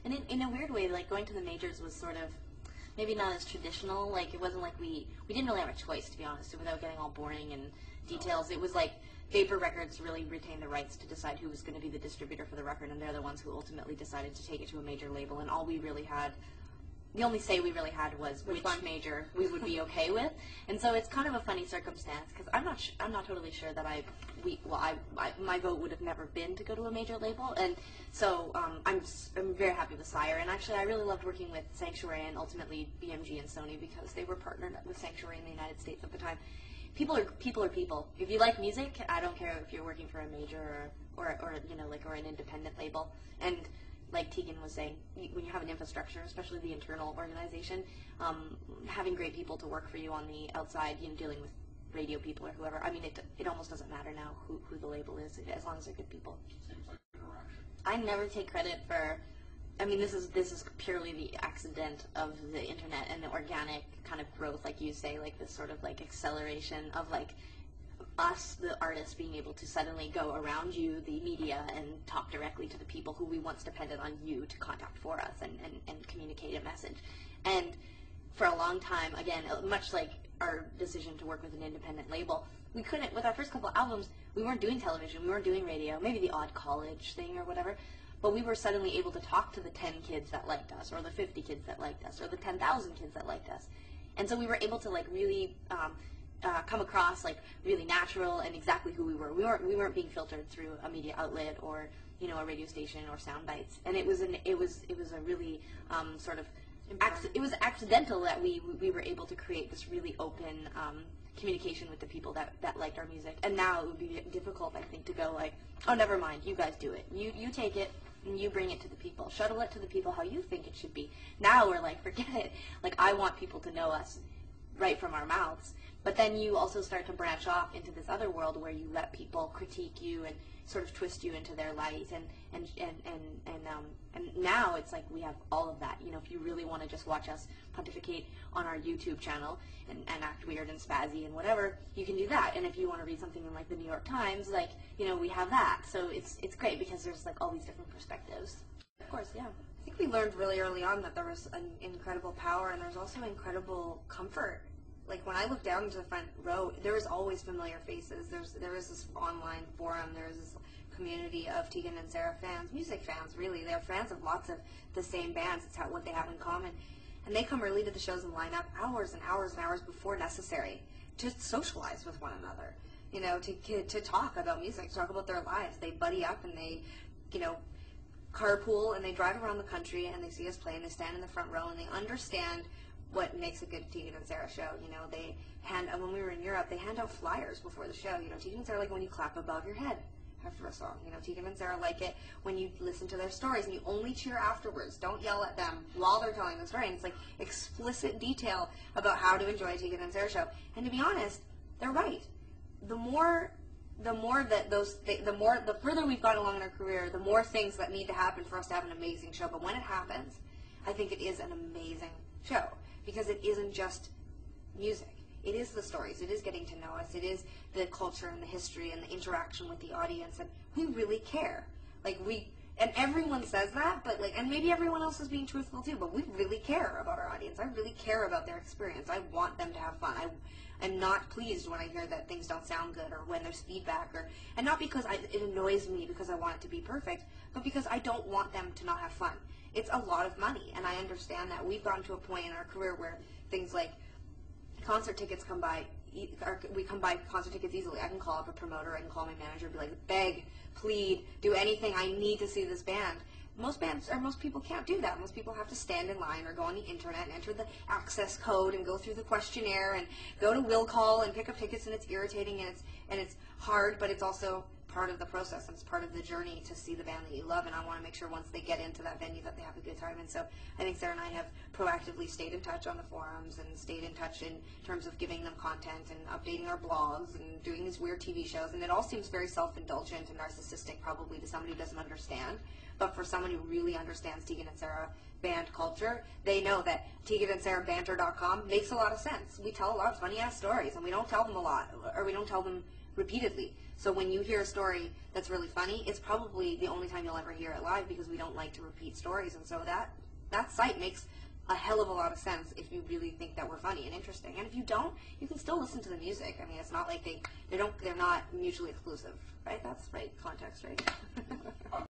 And in a weird way, like, going to the majors was sort of maybe not as traditional. Like, it wasn't like we didn't really have a choice, to be honest, without getting all boring and details. It was like Vapor Records really retained the rights to decide who was going to be the distributor for the record, and they're the ones who ultimately decided to take it to a major label. And all we really had, the only say we really had was which major we would be okay with. And so it's kind of a funny circumstance, because I'm not totally sure that my vote would have never been to go to a major label. And so I'm very happy with Sire. And actually, I really loved working with Sanctuary and ultimately BMG and Sony, because they were partnered with Sanctuary in the United States at the time. People are people. If you like music, I don't care if you're working for a major or an independent label. And like Tegan was saying, when you have an infrastructure, especially the internal organization, having great people to work for you on the outside, dealing with radio people or whoever. I mean, it almost doesn't matter now who the label is, as long as they're good people. Seems like interaction. I never take credit for. I mean, this is purely the accident of the internet and the organic kind of growth, like you say, like this sort of like acceleration of like us, the artists, being able to suddenly go around you, the media, and talk directly to the people who we once depended on you to contact for us and communicate a message. And for a long time, again, much like our decision to work with an independent label, we couldn't, with our first couple albums, we weren't doing television, we weren't doing radio, maybe the odd college thing or whatever, but we were suddenly able to talk to the 10 kids that liked us, or the 50 kids that liked us, or the 10,000 kids that liked us. And so we were able to like really come across like really natural and exactly who we were. We weren't being filtered through a media outlet or a radio station or sound bites. And it was a really sort of it was accidental that we were able to create this really open communication with the people that liked our music. And now it would be difficult, I think, to go like, oh, never mind, you guys do it. You take it and you bring it to the people. Shuttle it to the people how you think it should be. Now we're like, forget it. Like, I want people to know us right from our mouths. But then you also start to branch off into this other world where you let people critique you and sort of twist you into their light, and now it's like we have all of that. If you really want to just watch us pontificate on our YouTube channel and act weird and spazzy and whatever, you can do that. And if you want to read something in like the New York Times, like we have that. So it's great because there's like all these different perspectives. Of course, yeah. I think we learned really early on that there was an incredible power, and there's also incredible comfort. Like, when I look down into the front row, there is always familiar faces. There is this online forum. There is this community of Tegan and Sara fans, music fans, really. They're fans of lots of the same bands. It's what they have in common. And they come early to the shows and line up hours and hours and hours before necessary to socialize with one another, to talk about music, to talk about their lives. They buddy up and they, carpool, and they drive around the country, and they see us play, and they stand in the front row, and they understand what makes a good Tegan and Sara show. They when we were in Europe, they hand out flyers before the show. Tegan and Sara like when you clap above your head after a song. Tegan and Sara like it when you listen to their stories and you only cheer afterwards. Don't yell at them while they're telling the story. And it's like explicit detail about how to enjoy a Tegan and Sara show. And to be honest, they're right. The further we've gone along in our career, the more things that need to happen for us to have an amazing show. But when it happens, I think it is an amazing show. Because it isn't just music. It is the stories. It is getting to know us. It is the culture and the history and the interaction with the audience. And we really care. And everyone says that, but and maybe everyone else is being truthful too, but we really care about our audience. I really care about their experience. I want them to have fun. I'm not pleased when I hear that things don't sound good or when there's feedback, and not because it annoys me because I want it to be perfect, but because I don't want them to not have fun. It's a lot of money, and I understand that. We've gotten to a point in our career where things like concert tickets we come by concert tickets easily. I can call up a promoter, I can call my manager and be like, beg, plead, do anything, I need to see this band. Most people can't do that. Most people have to stand in line or go on the internet and enter the access code and go through the questionnaire and go to will call and pick up tickets, and it's irritating and it's hard, but it's also part of the process, and it's part of the journey to see the band that you love. And I want to make sure once they get into that venue that they have a good time. And so I think Sara and I have proactively stayed in touch on the forums and stayed in touch in terms of giving them content and updating our blogs and doing these weird TV shows. And it all seems very self-indulgent and narcissistic probably to somebody who doesn't understand. But for someone who really understands Tegan and Sara band culture, they know that TeganandSaraBanter.com makes a lot of sense. We tell a lot of funny-ass stories, and we don't tell them a lot, or we don't tell them repeatedly. So when you hear a story that's really funny, it's probably the only time you'll ever hear it live because we don't like to repeat stories. And so that site makes a hell of a lot of sense if you really think that we're funny and interesting. And if you don't, you can still listen to the music. I mean, it's not like they're not mutually exclusive, right? That's right context, right?